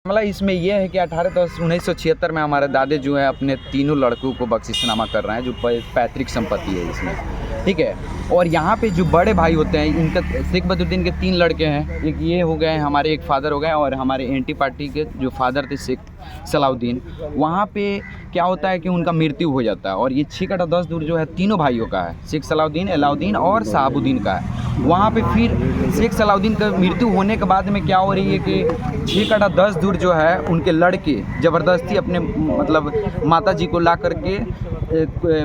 मामला इसमें यह है कि 18/10/1976 में हमारे दादे जो है अपने तीनों लड़कों को बख्शिशनामा कर रहे हैं, जो पैतृक संपत्ति है इसमें, ठीक है। और यहाँ पे जो बड़े भाई होते हैं, इनका शेख बदरुद्दीन के 3 लड़के हैं, एक ये हो गए हमारे, एक फादर हो गए, और हमारे एंटी पार्टी के जो फादर थे शेख सलाउद्दीन। वहाँ पे क्या होता है कि उनका मृत्यु हो जाता है, और ये 6 कटा 10 दूर जो है तीनों भाइयों का है, शेख सलाउद्दीन, अलाउद्दीन और शहाबुद्दीन का है। वहाँ पे फिर शेख सलाउद्दीन का मृत्यु होने के बाद में क्या हो रही है कि 6 कटा 10 दूर जो है उनके लड़के ज़बरदस्ती अपने मतलब माता जी को ला करके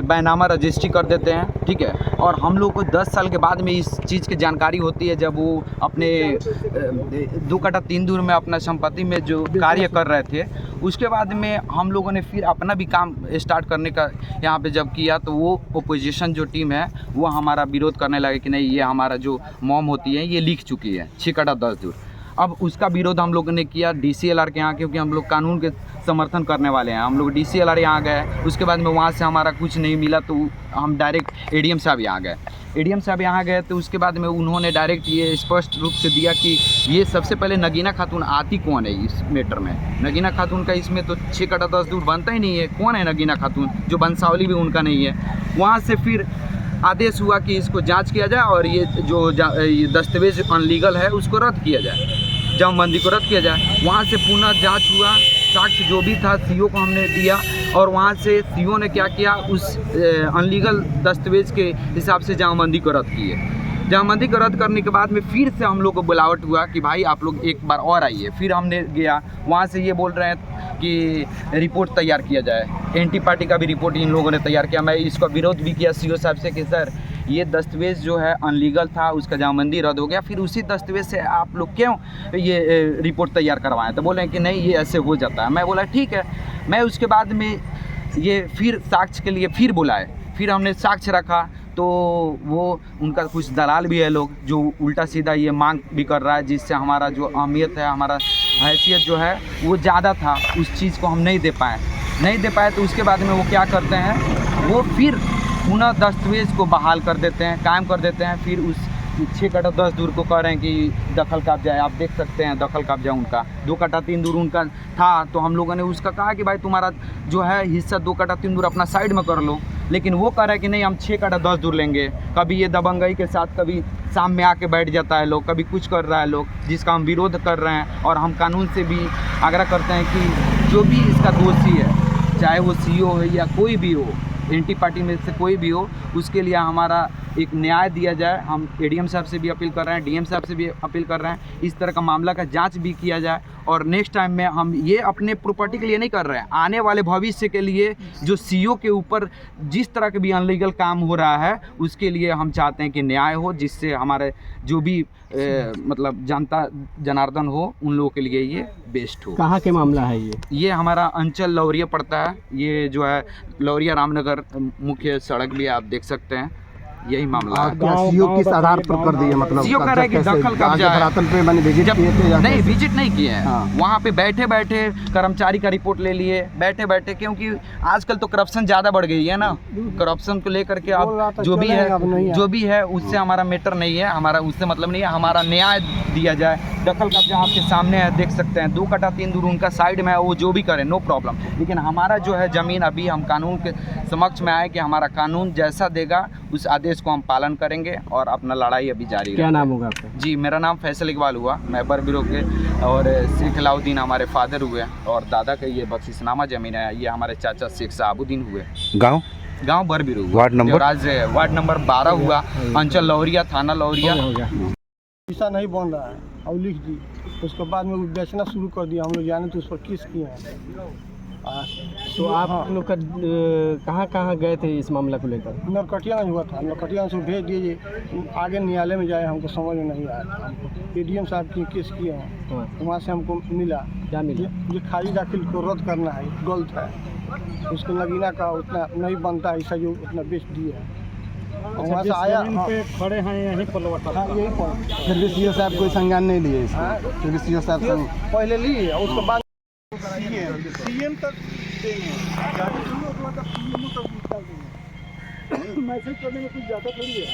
बैनामा रजिस्ट्री कर देते हैं, ठीक है। और हम लोग को 10 साल के बाद में इस चीज़ की जानकारी होती है, जब वो अपने 2 कटा 3 दूर में अपना संपत्ति में जो कार्य कर रहे थे, उसके बाद में हम लोगों ने फिर अपना भी काम स्टार्ट करने का यहाँ पे जब किया, तो वो ओपोजिशन जो टीम है वो हमारा विरोध करने लगे कि नहीं, ये हमारा जो मॉम होती है ये लिख चुकी है 6 कटा 10 दूर। अब उसका विरोध हम लोगों ने किया DCLR के यहाँ, क्योंकि हम लोग कानून के समर्थन करने वाले हैं। हम लोग DCLR यहाँ गए, उसके बाद में वहाँ से हमारा कुछ नहीं मिला, तो हम डायरेक्ट ADM साहब यहाँ गए। ADM साहब यहाँ गए तो उसके बाद में उन्होंने डायरेक्ट ये स्पष्ट रूप से दिया कि ये सबसे पहले नगीना खातून आती कौन है इस मैटर में। नगीना खातून का इसमें तो 6 कटा 10 दूर बनता ही नहीं है। कौन है नगीना खातून? जो वंशावली भी उनका नहीं है। वहाँ से फिर आदेश हुआ कि इसको जांच किया जाए, और ये जो ये दस्तावेज अनलीगल है उसको रद्द किया जाए, जमाबंदी को रद्द किया जाए। वहाँ से पुनः जांच हुआ, साक्ष्य जो भी था CO को हमने दिया, और वहाँ से CO ने क्या किया, उस अनलीगल दस्तावेज के हिसाब से जमाबंदी को रद्द किए। जमाबंदी को रद्द करने के बाद में फिर से हम लोग को बुलावट हुआ कि भाई आप लोग एक बार और आइए। फिर हमने गया, वहाँ से ये बोल रहे हैं कि रिपोर्ट तैयार किया जाए। एंटी पार्टी का भी रिपोर्ट इन लोगों ने तैयार किया। मैं इसका विरोध भी किया CO साहब से कि सर ये दस्तावेज़ जो है अनलीगल था, उसका जमाबंदी रद्द हो गया, फिर उसी दस्तावेज से आप लोग क्यों ये रिपोर्ट तैयार करवाएं? तो बोले कि नहीं, ये ऐसे हो जाता है। मैं बोला ठीक है। मैं उसके बाद में ये फिर साक्ष्य के लिए फिर बुलाए, फिर हमने साक्ष्य रखा, तो वो उनका कुछ दलाल भी है लोग, जो उल्टा सीधा ये मांग भी कर रहा है, जिससे हमारा जो अहमियत है, हमारा हैसियत जो है वो ज़्यादा था, उस चीज़ को हम नहीं दे पाए। तो उसके बाद में वो क्या करते हैं, वो फिर पुनः दस्तावेज़ को बहाल कर देते हैं, कायम कर देते हैं। फिर उस 6 कटा 10 दूर को कह रहे हैं कि दखल कब्जा है। आप देख सकते हैं दखल कब्जा उनका 2 कटा 3 दूर उनका था, तो हम लोगों ने उसका कहा कि भाई तुम्हारा जो है हिस्सा 2 कटा 3 दूर अपना साइड में कर लो। लेकिन वो कह रहा है कि नहीं, हम 6 कटा 10 दूर लेंगे। कभी ये दबंगई के साथ, कभी शाम में आके बैठ जाता है लोग, कभी कुछ कर रहा है लोग, जिसका हम विरोध कर रहे हैं। और हम कानून से भी आग्रह करते हैं कि जो भी इसका दोषी है, चाहे वो CO हो या कोई भी हो, एंटी पार्टी में से कोई भी हो, उसके लिए हमारा एक न्याय दिया जाए। हम ADM साहब से भी अपील कर रहे हैं, DM साहब से भी अपील कर रहे हैं, इस तरह का मामला का जांच भी किया जाए। और नेक्स्ट टाइम में हम ये अपने प्रॉपर्टी के लिए नहीं कर रहे हैं, आने वाले भविष्य के लिए जो CO के ऊपर जिस तरह के भी अनलीगल काम हो रहा है, उसके लिए हम चाहते हैं कि न्याय हो, जिससे हमारे जो भी मतलब जनता जनार्दन हो, उन लोगों के लिए ये बेस्ट हो। कहाँ के मामला है ये हमारा अंचल लौरिया पड़ता है। ये जो है लौरिया रामनगर मुख्य सड़क भी आप देख सकते हैं, यही मामला है। CO किस आधार पर कर दिए? मतलब CO कह रहा है कि दखल कब्जा है। पे मैंने विजिट किए थे, नहीं विजिट नहीं किए हैं। हाँ। वहाँ पे बैठे बैठे कर्मचारी का रिपोर्ट ले लिए, बैठे बैठे, क्योंकि आजकल तो करप्शन ज़्यादा बढ़ गई है ना। करप्शन को लेकर के अब जो भी है उससे हमारा मैटर नहीं है, हमारा उससे मतलब नहीं है। हमारा न्याय दिया जाए। दखल कब्जा आपके सामने है, देख सकते हैं 2 कटा 3 दूर उनका साइड में है, वो जो भी करें नो प्रॉब्लम। लेकिन हमारा जो है ज़मीन, अभी हम कानून के समक्ष में आए कि हमारा कानून जैसा देगा उस आदेश को हम पालन करेंगे, और अपना लड़ाई अभी जारी है। क्या नाम होगा आपका? जी, मेरा नाम फैसल इकबाल हुआ। मैं बरबिरो के, और शेख अलाउद्दीन हमारे फादर हुए, और दादा का ये बख्शिशनामा ज़मीन है, ये हमारे चाचा शेख शहाबुद्दीन हुए। गाँव बरबिरो, वार्ड नंबर 12 हुआ, अंचल लौरिया, थाना लौरिया। पैसा नहीं बन रहा है और लिख दी, उसके बाद में वो बेचना शुरू कर दिया। हम लोग जाने तो उस पर केस किए हैं। तो आप लोग का कहाँ गए थे इस मामला को लेकर? नरकटियागंज हुआ था, नरकटियागंज से भेज दिए, आगे न्यायालय में जाए, हमको समझ में नहीं आया। ADM साहब की केस किए हैं, तो वहाँ से हमको मिला, क्या मिला? ये खारिज दाखिल को रद्द करना है, गलत है। उसको नगीना का उतना नहीं बनता है, ऐसा जो उतना बेच दिया है। वहाँ से आया पे खड़े हैं यहीं पर लौटा। हाँ, यहीं पर। फिर भी CO साहब कोई संज्ञान नहीं लिए इसमें? फिर भी CO साहब पहले लिए, उसके बाद CM तक मैसेज करने में कुछ ज़्यादा थोड़ी है।